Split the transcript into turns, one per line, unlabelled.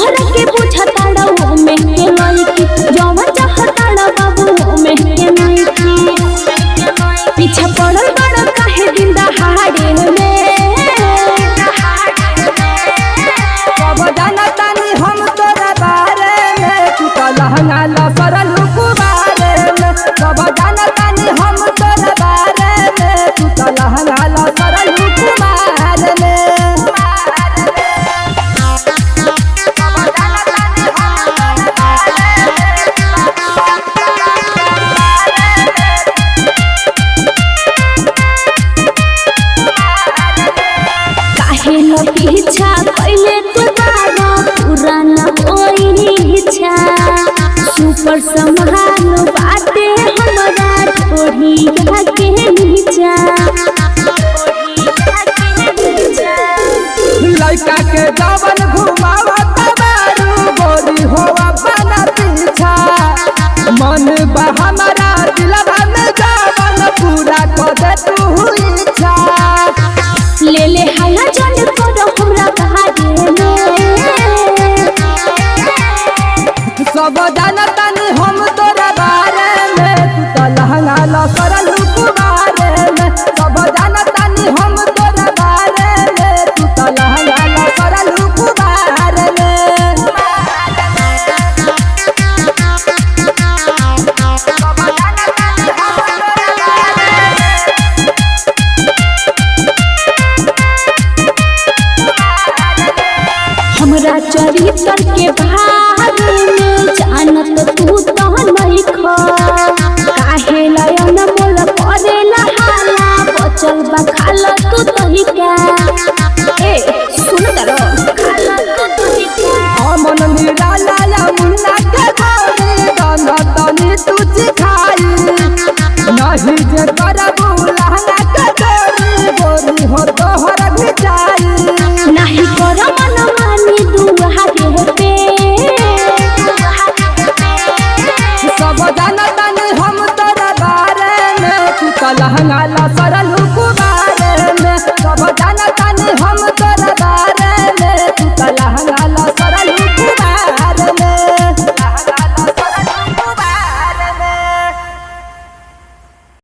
तोहरा के बुझताड़ा वो में के लईकी जवन चाहताड़ा बाबू वो में के लईकी पीछे पड़ल बड़ा काहे दिन दहाड़े में
सब जानतानी हम तोरा बारे में तू तो लहंगा लसरल कुबारे में सब जानतानी हम तोरा बारे में तू तो लहंगा लसरल कुबारे में
पीछा पहले तो बाबा पुराना होई इच्छा सुपर संभालो बाटे हमरा थोड़ी के नीचा
लड़का के जवन घुमावत बारू गोरी होवा बना पीछा मन बा हमारा दिलवा में जवन पूरा कर दे तू इच्छा
ले ले हला जन करो हमरा बारे में
सब जानतानी हम तोरा बारे में तू तो लहंगा लसरल कुबारे में सब जानतानी हम तोरा बारे में तू तो लहंगा लसरल कुबारे में
हमरा चरित्र के बारे में जानत तू तो नहीं खा काहे लायन मोल करेला हाला बचल बा खाला तू तो ही क्या